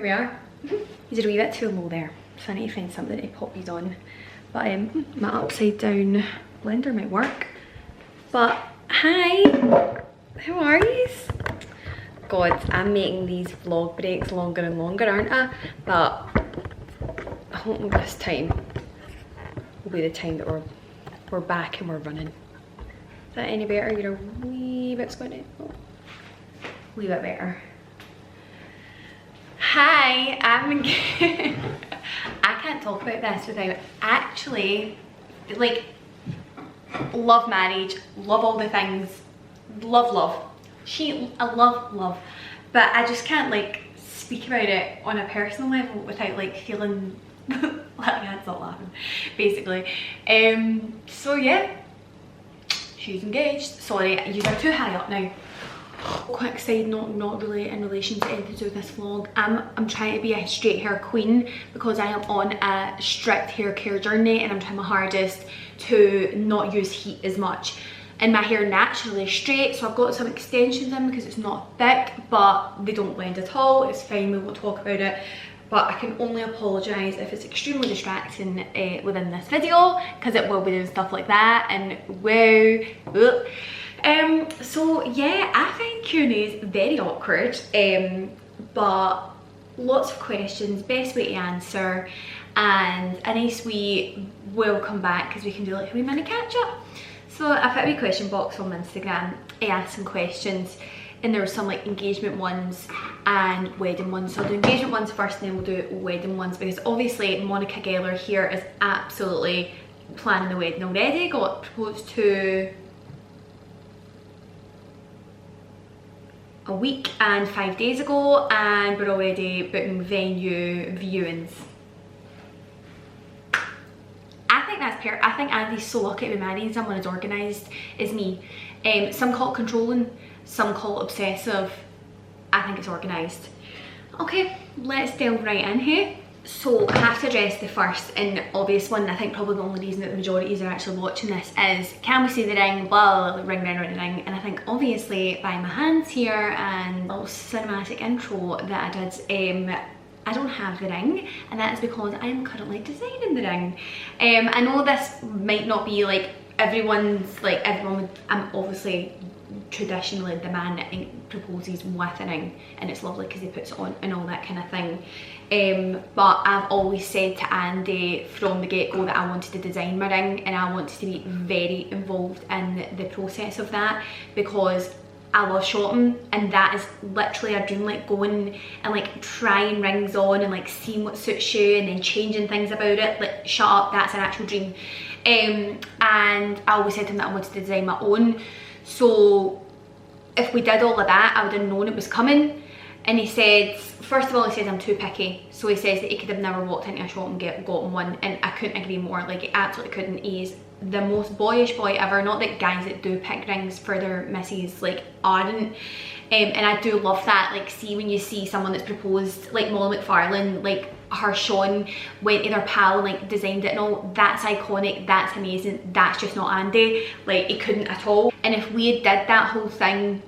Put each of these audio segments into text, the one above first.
here we are. These are a wee bit too low there, so I need to find something to pop these on. But my upside down blender might work. But hi, how are you? God, I'm making these vlog breaks longer and longer, aren't I? But I hope this time will be the time that we're back and we're running. Is that any better? You're a wee bit squinty. Oh, wee bit better. Hi, I'm I can't talk about this without actually, like, love marriage, love all the things, love. I love, but I just can't like speak about it on a personal level without like feeling like my hands not laughing, basically. So yeah, she's engaged. Sorry, you are too high up now. Quick side note, not really in relation to anything to do with this vlog. I'm trying to be a straight hair queen because I am on a strict hair care journey and I'm trying my hardest to not use heat as much. And my hair naturally is straight, so I've got some extensions in because it's not thick, but they don't blend at all. It's fine, we won't talk about it. But I can only apologise if it's extremely distracting within this video, because it will be doing stuff like that and wow. So yeah, I find Q&As very awkward, but lots of questions, best way to answer, and a nice wee welcome back because we can do like a wee mini catch up. So I put a wee question box on Instagram, I asked some questions, and there were some like engagement ones and wedding ones. So I'll do engagement ones first and then we'll do wedding ones, because obviously Monica Geller here is absolutely planning the wedding already. Got proposed to a week and 5 days ago, and we're already booking venue viewings. I think that's pure. I think Andy's so lucky to be marrying someone as organised as me. Some call it controlling, some call it obsessive. I think it's organised. Okay, let's delve right in here. So I have to address the first and obvious one. I think probably the only reason that the majority are actually watching this is, can we see the ring? Blah, ring. And I think obviously by my hands here and a little cinematic intro that I did, I don't have the ring, and that is because I am currently designing the ring. I know this might not be like everyone would, I'm obviously traditionally the man that proposes with a ring, and it's lovely because he puts it on and all that kind of thing. But I've always said to Andy from the get-go that I wanted to design my ring, and I wanted to be very involved in the process of that, because I love shopping, and that is literally a dream, like going and like trying rings on and like seeing what suits you and then changing things about it. Like, shut up, that's an actual dream. And I always said to him that I wanted to design my own. So if we did all of that, I would have known it was coming. And he said, first of all, he says I'm too picky. So he says that he could have never walked into a shop and gotten one, and I couldn't agree more. Like, he absolutely couldn't. He's the most boyish boy ever. Not that guys that do pick rings for their misses like aren't. And I do love that. Like, see, when you see someone that's proposed, like Molly McFarlane, like her Sean went to their pal and like designed it and all, that's iconic, that's amazing. That's just not Andy. Like, he couldn't at all. And if we did that whole thing,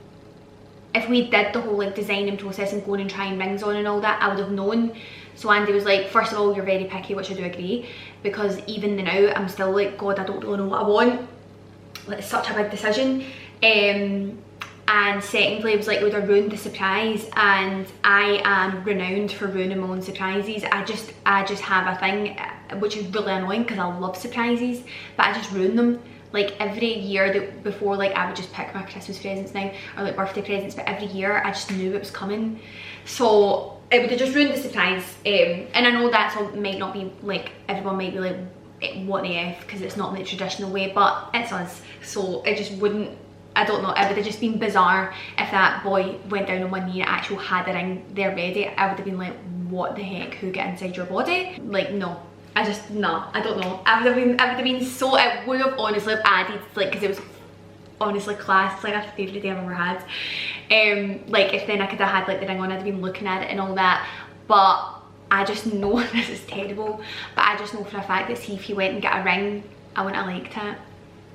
if we did the whole like designing process and going and trying rings on and all that, I would have known. So Andy was like, first of all, you're very picky, which I do agree, because even now I'm still like, God, I don't really know what I want. Like, it's such a big decision. And secondly, it was like, it would have ruined the surprise, and I am renowned for ruining my own surprises. I just have a thing, which is really annoying because I love surprises, but I just ruin them. Like, every year that before, like, I would just pick my Christmas presents now, or like birthday presents, but every year I just knew it was coming. So it would have just ruined the surprise. And I know that's all, might not be like, everyone might be like, what the F, because it's not in the traditional way, but it's us. So it just wouldn't, I don't know, it would have just been bizarre if that boy went down on one knee and actually had the ring there ready. I would have been like, what the heck, who get inside your body? Like, no. I just, no, I don't know. I would have been so, it would have honestly added, like, because it was honestly class. It's like a favourite day I've ever had. Like, if then I could have had like the ring on, I'd have been looking at it and all that. But I just know this is terrible. But I just know for a fact that, see, if he went and got a ring, I wouldn't have liked it.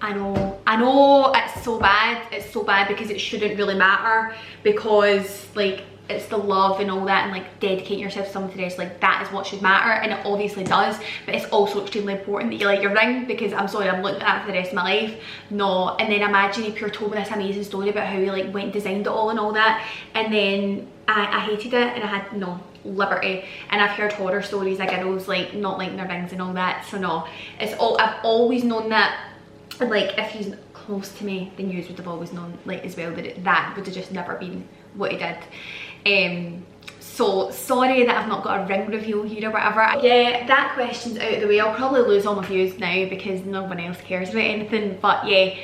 I know, it's so bad. It's so bad because it shouldn't really matter, because like, it's the love and all that, and like dedicating yourself to something else, like that is what should matter, and it obviously does, but it's also extremely important that you like your ring, because I'm sorry, I'm looking at that for the rest of my life. No. And then imagine if you're told me this amazing story about how he like went and designed it all and all that, and then I hated it and I had no liberty. And I've heard horror stories of girls like not liking their rings and all that, so no, it's all, I've always known that, like if he's close to me, then you would have always known like as well that that would have just never been what he did. So sorry that I've not got a ring reveal here or whatever. Yeah, that question's out of the way. I'll probably lose all my views now because no one else cares about anything, but yeah,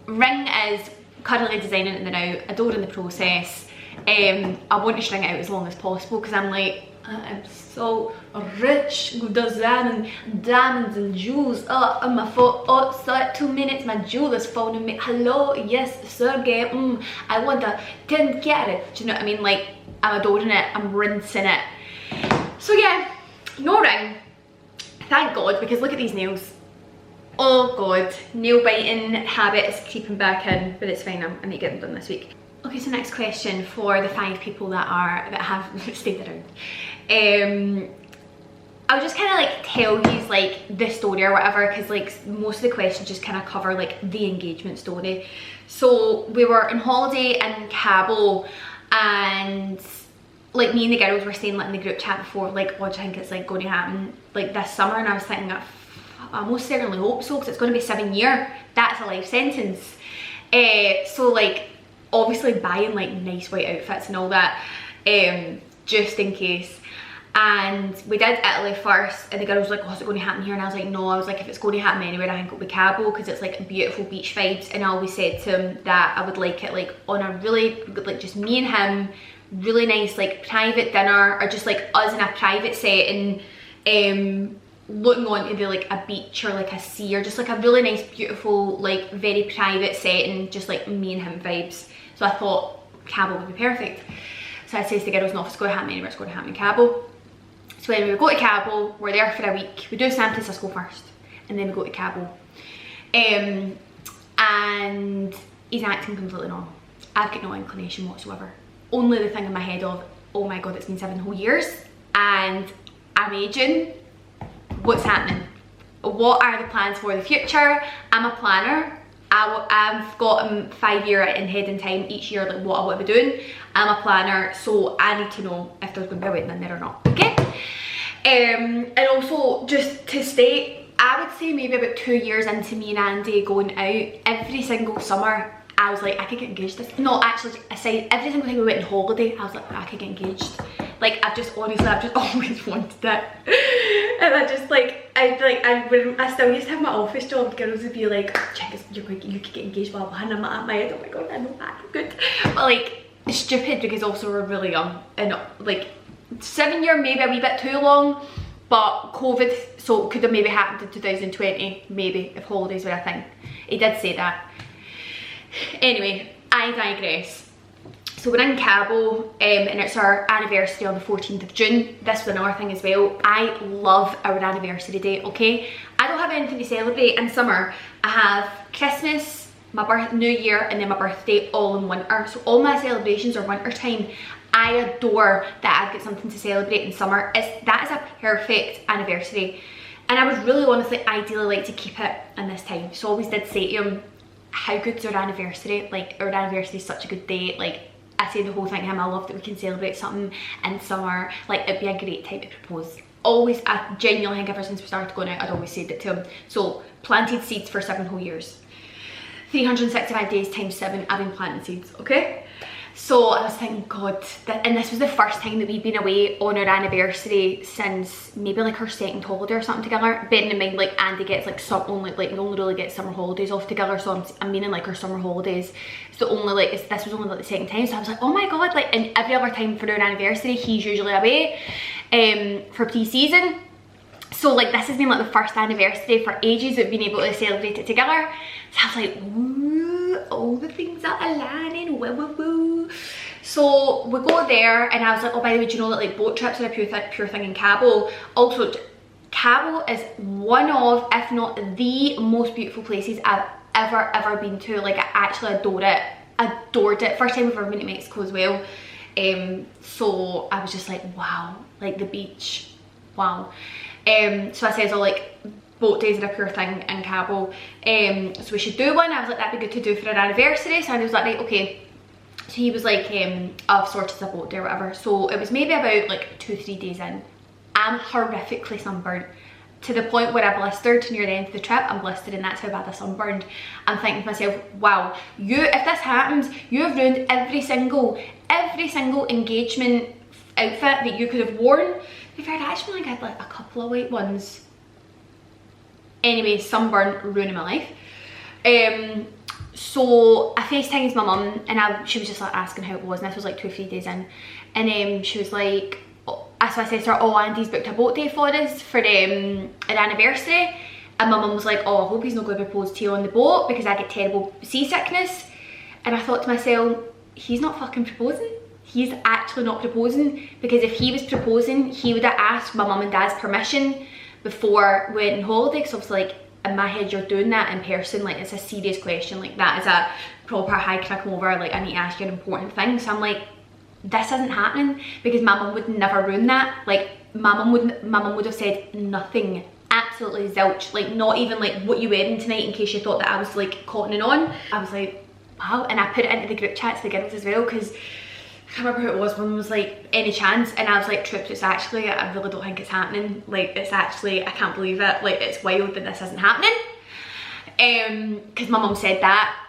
ring is currently designing it now, adoring the process. I want to string it out as long as possible because I'm like, I'm so rich, who does that, and diamonds and jewels, oh, on my foot, oh, so 2 minutes, my jewel is phoning me, hello, yes, Sergey, I want a 10 carat, do you know what I mean, like, I'm adoring it, I'm rinsing it. So yeah, no ring, thank God, because look at these nails. Oh God, nail biting habit is creeping back in, but it's fine, I need to get them done this week. Okay, so next question for the 5 people that have stayed around. I'll just kind of like tell you like the story or whatever, because like most of the questions just kind of cover like the engagement story. So we were on holiday in Cabo, and like me and the girls were saying like in the group chat before, like, what do you think it's like going to happen like this summer? And I was thinking, I most certainly hope so, because it's going to be 7 years. That's a life sentence. So like obviously buying like nice white outfits and all that, just in case. And we did Italy first, and the girl was like, oh, is it going to happen here? And I was like, no. I was like, if it's going to happen anywhere, I think it'll be Cabo, because it's like beautiful beach vibes. And I always said to him that I would like it like on a really, like just me and him, really nice like private dinner, or just like us in a private setting, looking onto the like a beach or like a sea, or just like a really nice, beautiful, like very private setting, just like me and him vibes. So I thought Cabo would be perfect. So I says to the girls, no, if it's going to happen anywhere, it's going to happen in Cabo. So when we go to Cabo, we're there for a week. We do San Francisco first, and then we go to Cabo. And he's acting completely normal. I've got no inclination whatsoever. Only the thing in my head of, oh my God, it's been 7 whole years, and I'm aging. What's happening? What are the plans for the future? I'm a planner. I've got 5 year in head in time each year, like what I want to be doing. I'm a planner, so I need to know if there's going to be a wedding in there or not, okay? And also, just to state, I would say maybe about 2 years into me and Andy going out, every single summer, I was like, I could get engaged this. No, actually, aside, every single time we went on holiday, I was like, I could get engaged. Like, I've just always wanted it. And I just like, I still used to have my office job, girls would be like, check, you could get engaged, blah blah, and I'm at my head, oh my God, I know that, good. But like, it's stupid because also we're really young, and like 7 year maybe a wee bit too long, but COVID, so it could have maybe happened in 2020, maybe, if holidays were a thing. He did say that. Anyway, I digress. So we're in Cabo, and it's our anniversary on the 14th of June. This was another thing as well. I love our anniversary date, okay? I don't have anything to celebrate in summer. I have Christmas, my New Year, and then my birthday all in winter. So all my celebrations are winter time. I adore that I've got something to celebrate in summer. That is a perfect anniversary. And I would really honestly ideally like to keep it in this time. So I always did say to him, how good's our anniversary? Like, our anniversary is such a good date. Like, I say the whole thing to him, I love that we can celebrate something in summer. Like, it'd be a great time to propose. Always, I genuinely think ever since we started going out, I'd always said it to him. So, planted seeds for 7 whole years. 365 days times 7, I've been planting seeds, okay? So I was thinking, God, and this was the first time that we'd been away on our anniversary since maybe like our 2nd holiday or something together. Bearing in mind, like Andy gets like only really get summer holidays off together. So I'm meaning like our summer holidays. So only like this was only like the 2nd time. So I was like, oh my God, like, and every other time for our anniversary, he's usually away for pre-season. So like this has been like the first anniversary for ages that we've been able to celebrate it together. So I was like, ooh, all the things are aligning, woo woo woo. So we go there, and I was like, oh, by the way, do you know that like boat trips are a pure thing in Cabo? Also, Cabo is one of, if not the most beautiful places I've ever been to. Like, I actually adore it. Adored it. First time we've ever been to Mexico as well. So I was just like, wow, like the beach, wow. So I said, oh, like boat days are a pure thing in Cabo, so we should do one. I was like, that'd be good to do for an anniversary. So I was like, right, okay. So he was like, I've sorted a boat day or whatever. So it was maybe about like 2-3 days in. I'm horrifically sunburned, to the point where I blistered near the end of the trip. I'm blistered, and that's how bad I sunburned. I'm thinking to myself, wow, if this happens, you have ruined every single engagement outfit that you could have worn. To be fair, I actually only had like a couple of white ones. Anyway, sunburn, ruining my life. So I FaceTimed my mum, and she was just like asking how it was, and this was like 2 or 3 days in, and she was like, so I said to her, oh, Andy's booked a boat day for us for an anniversary. And my mum was like, oh, I hope he's not going to propose to you on the boat because I get terrible seasickness. And I thought to myself, he's not fucking proposing. He's actually not proposing, because if he was proposing, he would have asked my mum and dad's permission before we went on holiday. Because obviously, like, in my head, you're doing that in person, like it's a serious question, like that is a proper hi, can I come over, like I need to ask you an important thing. So I'm like, this isn't happening, because my mum would never ruin that. Like my mum would have said nothing, absolutely zilch, like not even like what you wearing tonight, in case you thought that I was like cottoning on. I was like, wow. And I put it into the group chat to the girls as well, because I can't remember who it was. One was like, any chance? And I was like, Troops, it's actually, I really don't think it's happening. Like it's actually, I can't believe it. Like it's wild that this isn't happening. Because my mum said that.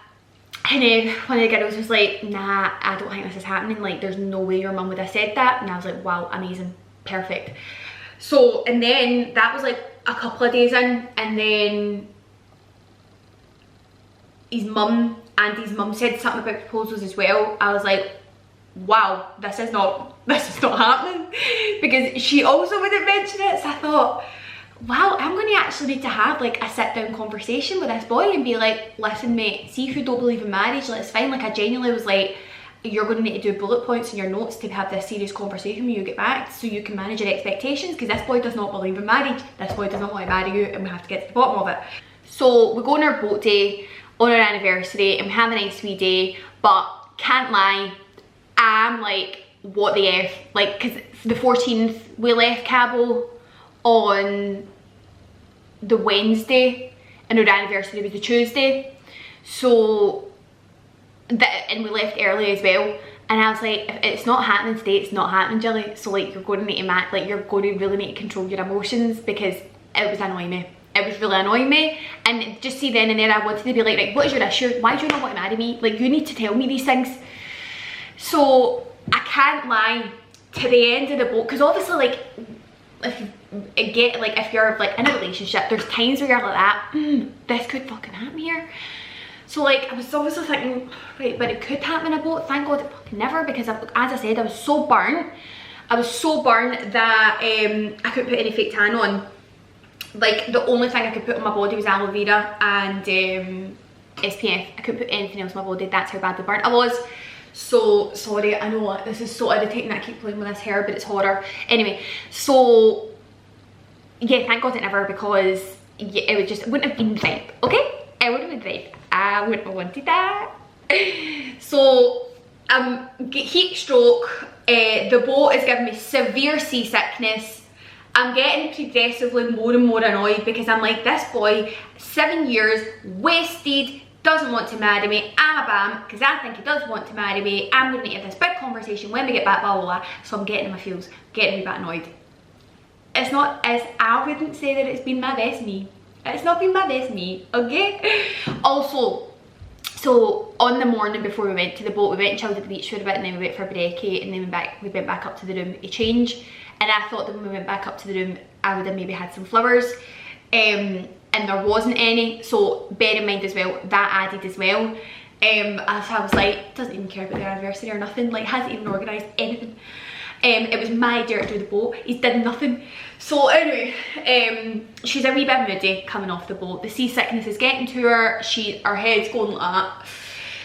And one of the girls was like, nah, I don't think this is happening. Like there's no way your mum would have said that. And I was like, wow, amazing, perfect. So, and then that was like a couple of days in, and then Andy's mum said something about proposals as well. I was like, wow, this is not happening, because she also wouldn't mention it. So I thought, wow, I'm going to actually need to have like a sit down conversation with this boy and be like, listen mate, see if you don't believe in marriage, like it's fine. Like I genuinely was like, you're going to need to do bullet points in your notes to have this serious conversation when you get back, so you can manage your expectations, because this boy does not believe in marriage. This boy does not want to marry you, and we have to get to the bottom of it. So we go on our boat day on our anniversary, and we have a nice wee day, but can't lie, I'm like, what the F, like, because the 14th we left Cabo on the Wednesday and our anniversary was the Tuesday, so and we left early as well. And I was like, if it's not happening today, it's not happening, Jilly. So like, you're going to need to you're going to really need to control your emotions, because it was annoying me. It was really annoying me. And just see, then and there I wanted to be like, right, what is your issue? Why do you not want to marry me? Like, you need to tell me these things. So I can't lie, to the end of the boat, because obviously like, if you're like in a relationship, there's times where you're like that, this could fucking happen here. So like, I was obviously thinking, right, but it could happen in a boat. Thank God it fucking never, because as I said, I was so burnt. I was so burnt that I couldn't put any fake tan on. Like the only thing I could put on my body was aloe vera and SPF. I couldn't put anything else on my body. That's how bad the burnt I was. So sorry, I know this is so irritating that I keep playing with this hair, but it's horror. Anyway, so yeah, thank God it never, because yeah, it wouldn't have been right, okay? It wouldn't have been right. I wouldn't have wanted that. So heat stroke, the boat is giving me severe seasickness. I'm getting progressively more and more annoyed, because I'm like, this boy, 7 years, wasted, doesn't want to marry me. I'm a bam, because I think he does want to marry me. I'm going to have this big conversation when we get back, blah, blah, blah. So I'm getting in my feels, getting a wee bit annoyed. It's not, I wouldn't say that it's been my best me. It's not been my best me, okay? Also, so on the morning before we went to the boat, we went and chilled at the beach for a bit, and then we went for brekkie, and then we went back up to the room to change. And I thought that when we went back up to the room, I would have maybe had some flowers, and there wasn't any. So bear in mind as well, that added as well. I was like, doesn't even care about their anniversary or nothing, like hasn't even organised anything. It was my idea to do the boat, he's did nothing. So anyway, she's a wee bit moody coming off the boat. The seasickness is getting to her, her head's going like that.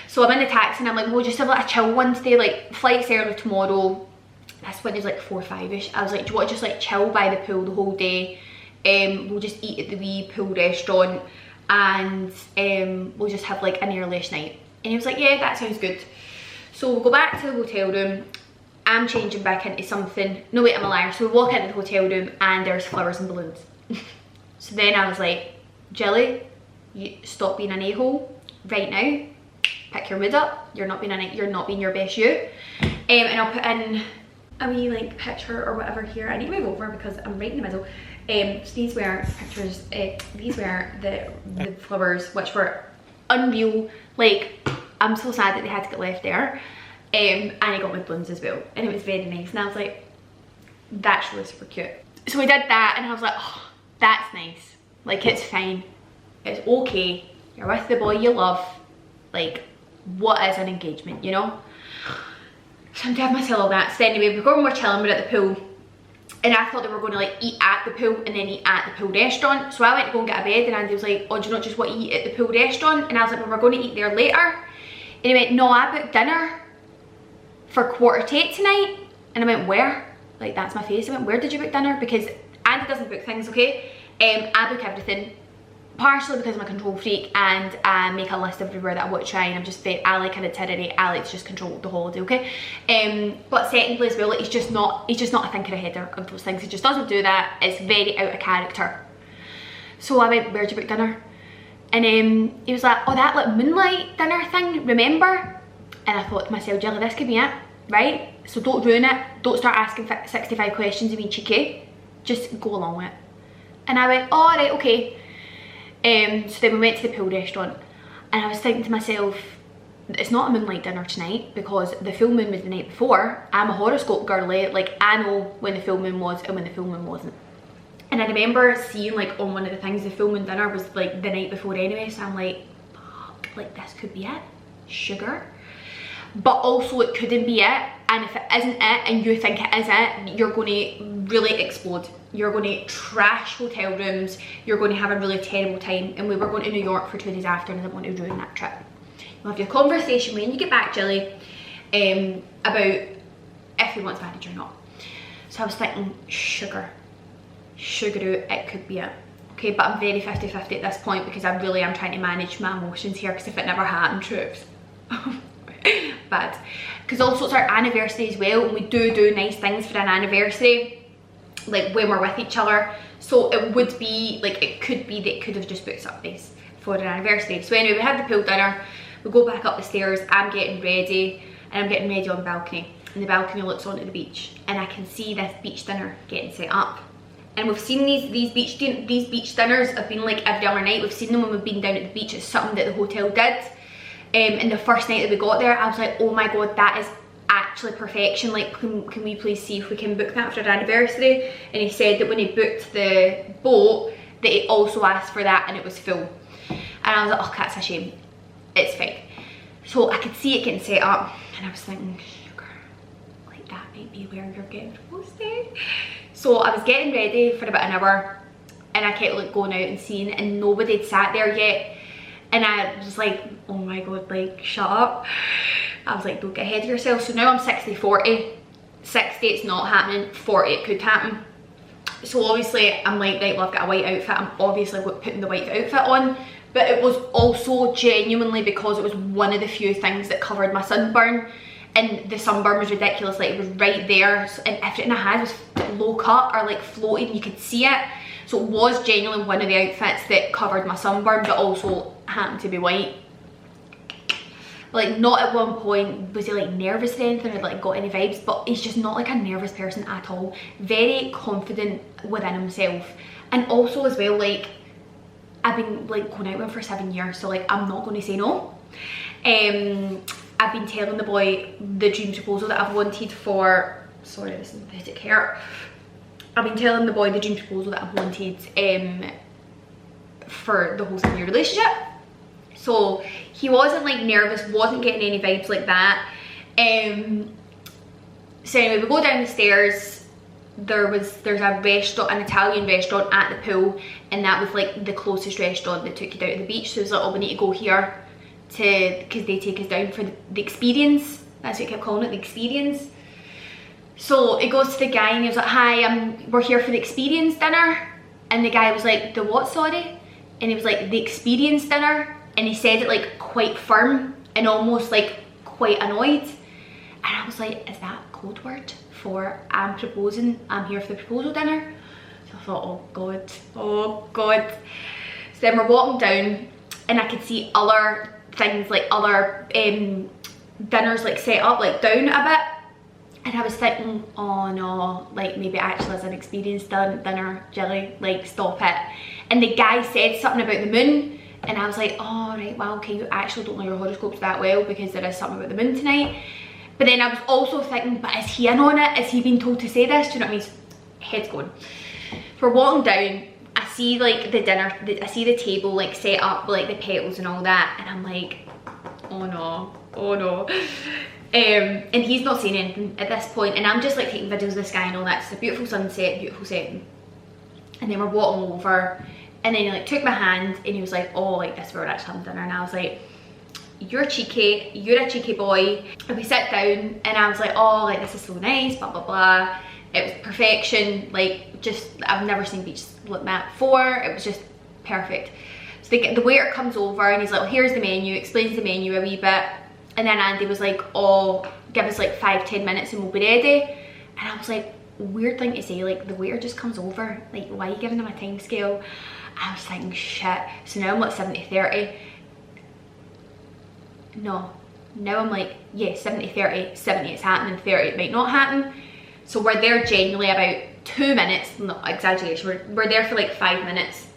So I'm in the taxi and I'm like, we'll just have like a chill one today, like flight's early tomorrow. This one is like 4 or 5ish. I was like, do you want to just like chill by the pool the whole day? We'll just eat at the wee pool restaurant, and we'll just have like an early night. And he was like, yeah, that sounds good. So we'll go back to the hotel room. I'm changing back into something. No wait, I'm a liar. So we walk into the hotel room and there's flowers and balloons. So then I was like, Jilly, you stop being an a-hole right now. Pick your mood up. You're not being your best you. And I'll put in a wee like picture or whatever here. I need to move over because I'm right in the middle. So these were pictures. These were the flowers, which were unreal. Like, I'm so sad that they had to get left there. And I got my balloons as well, and it was very nice. And I was like, that's really super cute. So we did that, and I was like, oh, that's nice. Like, it's fine. It's okay. You're with the boy you love. Like, what is an engagement, you know? So I'm giving myself all that. So anyway, we're chilling, we're at the pool. And I thought they were going to like eat at the pool and then eat at the pool restaurant. So I went to go and get a bed, and Andy was like, oh, do you not just want to eat at the pool restaurant? And I was like, well, we're going to eat there later. And he went, no, I booked dinner for 7:45 tonight. And I went, where? Like, that's my face. I went, where did you book dinner? Because Andy doesn't book things, okay? I book everything. Partially because I'm a control freak and I make a list everywhere that I want to try, and I'm just I like an itinerary. I like to just control the holiday, okay? But secondly as well, like, he's just not a thinker ahead of those things. He just doesn't do that. It's very out of character. So I went, where'd you book dinner? And he was like, oh, that like moonlight dinner thing, remember? And I thought to myself, Jelly, this could be it, right? So don't ruin it. Don't start asking 65 questions and being cheeky. Just go along with it. And I went, oh, right, okay. So then we went to the pool restaurant, and I was thinking to myself, it's not a moonlight dinner tonight because the full moon was the night before. I'm a horoscope girly, like I know when the full moon was and when the full moon wasn't. And I remember seeing like on one of the things the full moon dinner was like the night before anyway, so I'm like, fuck, like this could be it, sugar. But also it couldn't be it, and if it isn't it and you think it is it, you're going to really explode. You're going to trash hotel rooms, you're going to have a really terrible time. And we were going to New York for 2 days after, and I didn't want to ruin that trip. We'll have your conversation when you get back, Jilly, about if he wants marriage or not. So I was thinking, sugar it could be it. Okay, but I'm very 50-50 at this point because I really am trying to manage my emotions here, because if it never happened, troops. Bad. Because also it's our anniversary as well, and we do nice things for an anniversary, like when we're with each other. So it would be like, it could be that it could have just booked something for an anniversary. So anyway, we had the pool dinner, we go back up the stairs, I'm getting ready, and I'm getting ready on the balcony, and the balcony looks onto the beach, and I can see this beach dinner getting set up. And we've seen these beach dinners have been like every other night. We've seen them when we've been down at the beach. It's something that the hotel did. And the first night that we got there, I was like, oh my god, that is actually perfection. Like, can we please see if we can book that for our anniversary? And he said that when he booked the boat, that he also asked for that and it was full. And I was like, oh, that's a shame. It's fine. So I could see it getting set up, and I was thinking, sugar, like that might be where you're getting roasted. So I was getting ready for about an hour, and I kept like going out and seeing, and nobody had sat there yet. And I was like, oh my god, like, shut up. I was like, don't get ahead of yourself. So now I'm 60-40. 60, it's not happening. 40, it could happen. So obviously, I'm like, right, well, I've got a white outfit. I'm obviously putting the white outfit on. But it was also genuinely because it was one of the few things that covered my sunburn. And the sunburn was ridiculous. Like, it was right there. So, and everything I had was low cut or like floating. You could see it. So it was genuinely one of the outfits that covered my sunburn, but also happened to be white. Like, not at one point was he like nervous or anything, or like got any vibes, but he's just not like a nervous person at all. Very confident within himself. And also as well, like, I've been like going out with him for 7 years, so like I'm not going to say no. I've been telling the boy the dream proposal that I've wanted for, sorry, this is pathetic hair. I've been telling the boy the dream proposal that I've wanted for the whole 7-year relationship. So he wasn't like nervous, wasn't getting any vibes like that. So anyway, we go down the stairs. There's a restaurant, an Italian restaurant at the pool, and that was like the closest restaurant that took you down to the beach. So it was like, oh, we need to go here because they take us down for the experience. That's what I kept calling it, the experience. So it goes to the guy and he was like, hi, we're here for the experience dinner. And the guy was like, the what, sorry? And he was like, the experience dinner. And he said it like quite firm and almost like quite annoyed. And I was like, is that code word for I'm proposing, I'm here for the proposal dinner? So I thought, oh God, oh God. So then we're walking down and I could see other things, like other dinners like set up like down a bit. And I was thinking, oh no, like maybe it actually is an experienced dinner, Jilly, like stop it. And the guy said something about the moon, and I was like, oh right, well okay, you actually don't know your horoscopes that well because there is something about the moon tonight. But then I was also thinking, but is he in on it? Is he being told to say this? Do you know what I mean? Head's going. We're walking down, I see like the dinner, I see the table like set up, like the petals and all that, and I'm like, oh no, oh no. And he's not saying anything at this point, and I'm just like taking videos of the sky and all that. It's a beautiful sunset, beautiful setting. And then we're walking over, and then he like took my hand and he was like, oh, like this is where we're actually having dinner. And I was like, you're cheeky, you're a cheeky boy. And we sat down and I was like, oh, like this is so nice, blah blah blah. It was perfection, like just, I've never seen beaches like that before. It was just perfect. So the waiter comes over and he's like, well, here's the menu, explains the menu a wee bit. And then Andy was like, oh, give us like 5-10 minutes and we'll be ready. And I was like, weird thing to say, like the waiter just comes over, like why are you giving them a time scale? I was thinking, shit. So now I'm like 70-30. No, now I'm like, yeah, 70-30, 70 it's happening, 30 it might not happen. So we're there genuinely about 2 minutes, no exaggeration, we're there for like 5 minutes.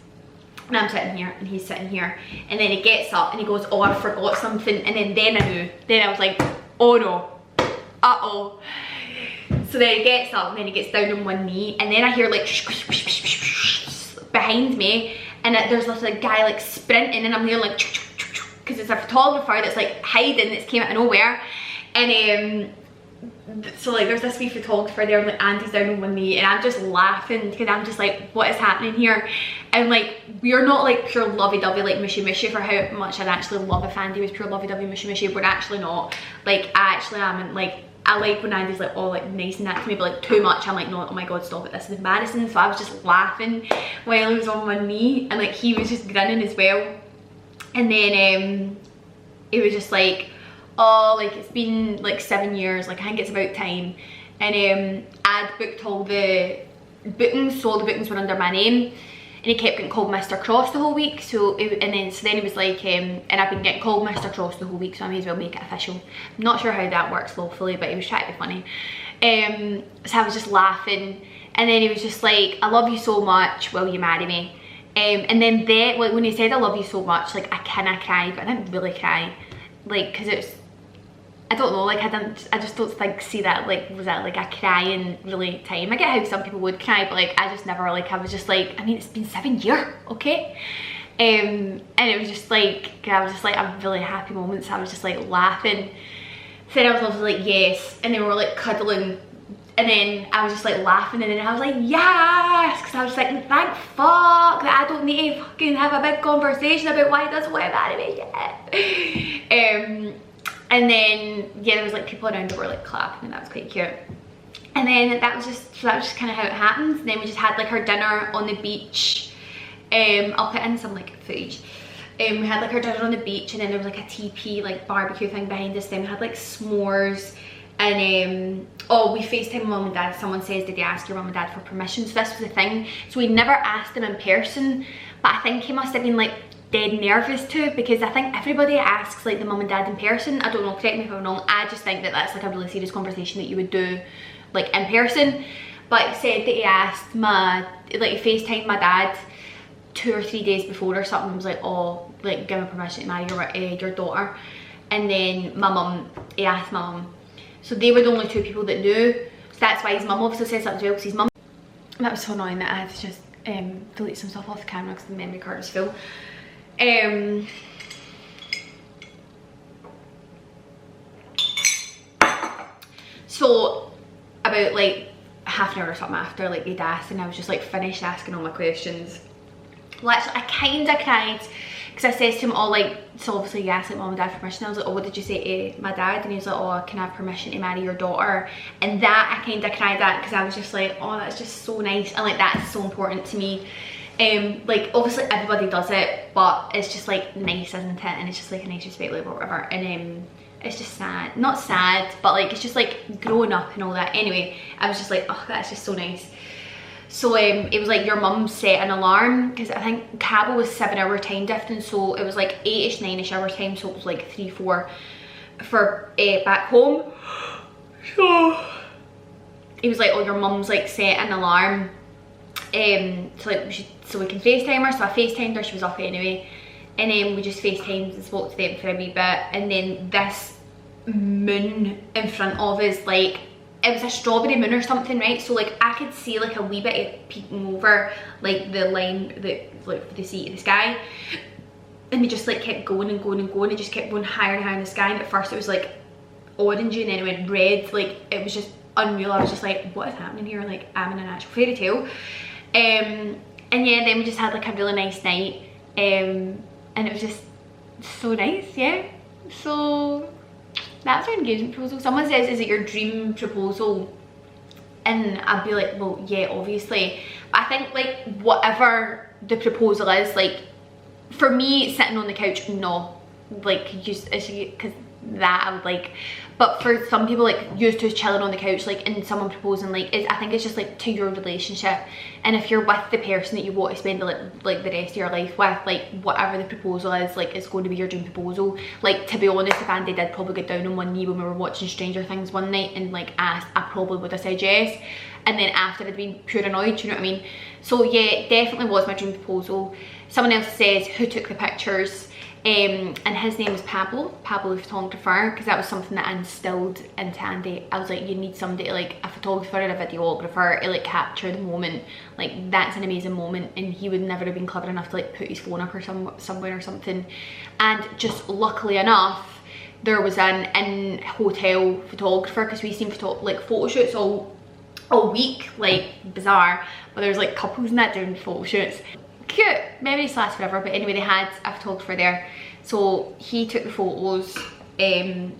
And I'm sitting here and he's sitting here, and then he gets up and he goes, oh, I forgot something. And then I knew, then I was like, oh no, uh-oh. So then he gets up and then he gets down on one knee, and then I hear like behind me, and there's this like guy like sprinting, and I'm here like, because it's a photographer that's like hiding, that's came out of nowhere. And so like there's this wee photographer there, and like Andy's down on one knee, and I'm just laughing because I'm just like, what is happening here? And like we're not like pure lovey-dovey like mushy-mushy for how much I'd actually love if Andy was pure lovey-dovey mushy-mushy. We're actually not. Like I actually am, and like I like when Andy's like all like nice and that to me, but like too much I'm like, no, oh my god, stop it, this is embarrassing. So I was just laughing while he was on one knee, and like he was just grinning as well. And then it was just like, oh, like it's been like 7 years, like I think it's about time. And I'd booked all the bookings, so all the bookings were under my name, and he kept getting called Mr. Cross the whole week. So then he was like, and I've been getting called Mr. Cross the whole week, so I may as well make it official. I'm not sure how that works lawfully, but he was trying to be funny. So I was just laughing, and then he was just like, I love you so much, will you marry me? And then like when he said I love you so much, like I kinda cried, but I didn't really cry, like because it's, I don't know, like I just don't think, see that like, was that like a crying really time? I get how some people would cry, but like I just never, like I was just like, I mean it's been 7 years, okay? And it was just like, I was just like a really happy moment, so I was just like laughing. So then I was also like, yes, and then we were like cuddling, and then I was just like laughing, and then I was like, yes, because I was like, thank fuck that I don't need to fucking have a big conversation about why he doesn't want to marry me yet. And then yeah, there was like people around that were like clapping, and that was quite cute. And then that was just kind of how it happens. And then we just had like our dinner on the beach. I'll put in some like footage. We had like our dinner on the beach, and then there was like a teepee like barbecue thing behind us. Then we had like s'mores. And oh, we FaceTime mum and dad. Someone says, did you ask your mum and dad for permission? So this was the thing, so we never asked them in person, but I think he must have been like dead nervous too, because I think everybody asks like the mum and dad in person. I don't know, correct me if I'm wrong, I just think that that's like a really serious conversation that you would do like in person. But he said that he asked he FaceTimed my dad 2 or 3 days before or something. He was like, oh, like give me permission to marry your daughter. And then my mum, he asked my mum. So they were the only 2 people that knew. So that's why his mum obviously said something as well, because his mum... That was so annoying that I had to just delete some stuff off the camera because the memory card was full. So about like half an hour or something after like they'd asked, and I was just like finished asking all my questions. Well, actually I kinda cried, because I said to him, oh, like, so obviously you asked like mum and dad for permission. I was like, oh, what did you say to my dad? And he was like, oh, can I have permission to marry your daughter? And that I kind of cried at, because I was just like, oh, that's just so nice, and like that's so important to me. Like obviously everybody does it, but it's just like nice, isn't it? And it's just like a nice respect, like whatever. And it's just sad. Not sad, but like it's just like growing up and all that. Anyway, I was just like, oh, that's just so nice. So it was like your mum set an alarm, because I think Cabo was 7-hour time difference, so it was like 8ish, 9ish hour time, so it was like 3, 4 for back home. So he was like, oh, your mum's like set an alarm so like so we can FaceTime her. So I FaceTimed her, she was up anyway, and then we just FaceTimed and spoke to them for a wee bit, and then this moon in front of us, like it was a strawberry moon or something, right? So like I could see like a wee bit of peeking over like the line that like for the sea of the sky, and it just like kept going and going and going. It just kept going higher and higher in the sky, and at first it was like orangey and then it went red. Like it was just unreal. I was just like, what is happening here? Like I'm in an actual fairy tale. And yeah, then we just had like a really nice night, and it was just so nice. Yeah, so that's our engagement proposal. Someone says, is it your dream proposal? And I'd be like, well, yeah, obviously. But I think like whatever the proposal is, like for me sitting on the couch, no, like just because that I would like. But for some people, like used to chilling on the couch, like and someone proposing, like I think it's just like to your relationship, and if you're with the person that you want to spend like the rest of your life with, like whatever the proposal is, like it's going to be your dream proposal. Like to be honest, if Andy did probably get down on one knee when we were watching Stranger Things one night and like asked, I probably would have said yes, and then after I'd been pure annoyed, you know what I mean? So yeah, definitely was my dream proposal. Someone else says, who took the pictures? And his name is Pablo the photographer, because that was something that I instilled into Andy. I was like, you need somebody like a photographer or a videographer to like capture the moment. Like that's an amazing moment, and he would never have been clever enough to like put his phone up or somewhere or something. And just luckily enough, there was an in-hotel photographer, because we seen like photo shoots all week, like bizarre, but there's like couples and that doing photo shoots. Cute, memories last forever. But anyway, they had a photographer there, so he took the photos, and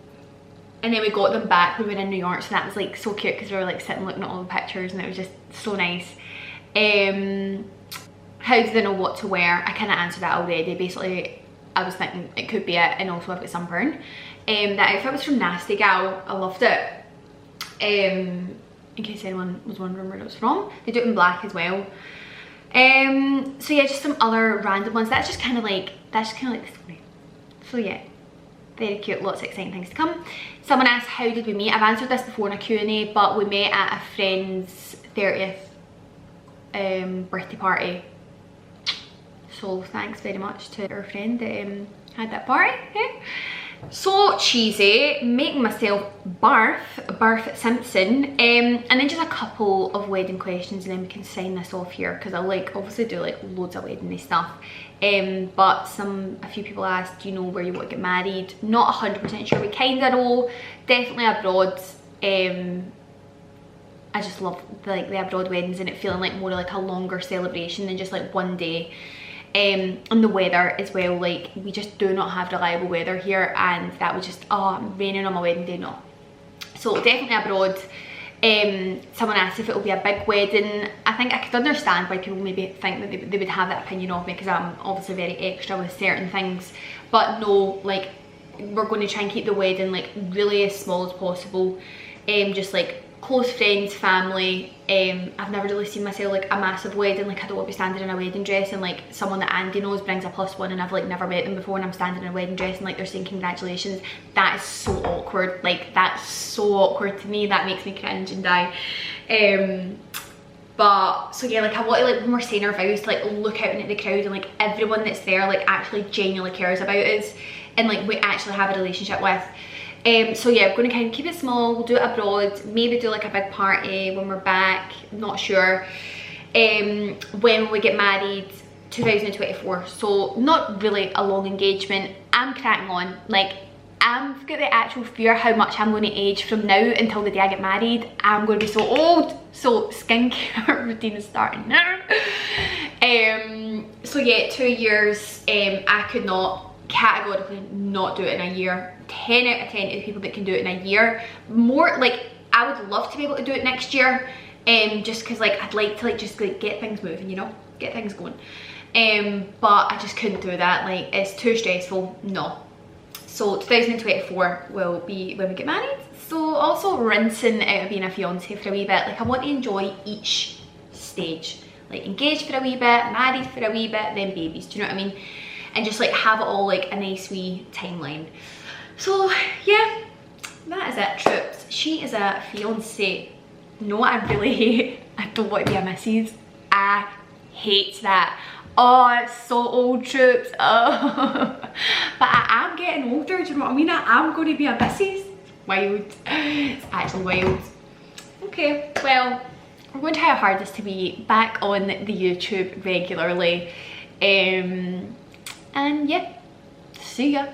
then we got them back when we were in New York, so that was like so cute, because we were like sitting looking at all the pictures and it was just so nice. How do they know what to wear? I kind of answered that already. Basically I was thinking it could be it, and also I've got sunburn. The outfit was from Nasty Gal. I loved it. In case anyone was wondering where it was from, they do it in black as well. So yeah, just some other random ones. That's just kind of like the story. So yeah, very cute, lots of exciting things to come. Someone asked, how did we meet? I've answered this before in a Q&A, but we met at a friend's 30th birthday party. So thanks very much to our friend that had that party. Yeah. So cheesy, making myself Barth Simpson, and then just a couple of wedding questions, and then we can sign this off here, because I like obviously do like loads of wedding stuff. But a few people asked, do you know where you want to get married? Not 100% sure. We kind of know, definitely abroad. I just love the abroad weddings, and it feeling like more like a longer celebration than just like one day. And the weather as well, like we just do not have reliable weather here, and that was just raining on my wedding day. No, so definitely abroad. Someone asked if it will be a big wedding. I think I could understand why people maybe think that they would have that opinion of me, because I'm obviously very extra with certain things, but no, like we're going to try and keep the wedding like really as small as possible. Just like close friends, family. I've never really seen myself like a massive wedding. Like I don't want to be standing in a wedding dress and like someone that Andy knows brings a +1 and I've like never met them before, and I'm standing in a wedding dress and like they're saying congratulations. That is so awkward. Like that's so awkward to me. That makes me cringe and die. But so yeah, like I want to, like when we're saying our vows, to like look out into the crowd and like everyone that's there like actually genuinely cares about us and like we actually have a relationship with. So yeah, I'm going to kind of keep it small. We'll do it abroad, maybe do like a big party when we're back, not sure. When we get married, 2024, so not really a long engagement. I'm cracking on, like I've got the actual fear how much I'm going to age from now until the day I get married. I'm going to be so old, so skincare routine is starting now. So yeah, 2 years. I could not categorically not do it in a year. 10 out of 10 is people that can do it in a year. More like I would love to be able to do it next year, just because like I'd like to like just like get things moving, you know, get things going. But I just couldn't do that. Like it's too stressful. No. So 2024 will be when we get married. So also rinsing out of being a fiance for a wee bit. Like I want to enjoy each stage. Like engaged for a wee bit, married for a wee bit, then babies, do you know what I mean? And just like have it all like a nice wee timeline. So yeah, that is it, troops. She is a fiance. No, I really hate. I don't want to be a missus. I hate that. Oh, it's so old, troops. Oh. But I am getting older, do you know what I mean? I am going to be a missus. Wild. It's actually wild. Okay, well, we're going to try our hardest to be back on the YouTube regularly. And yeah, see ya.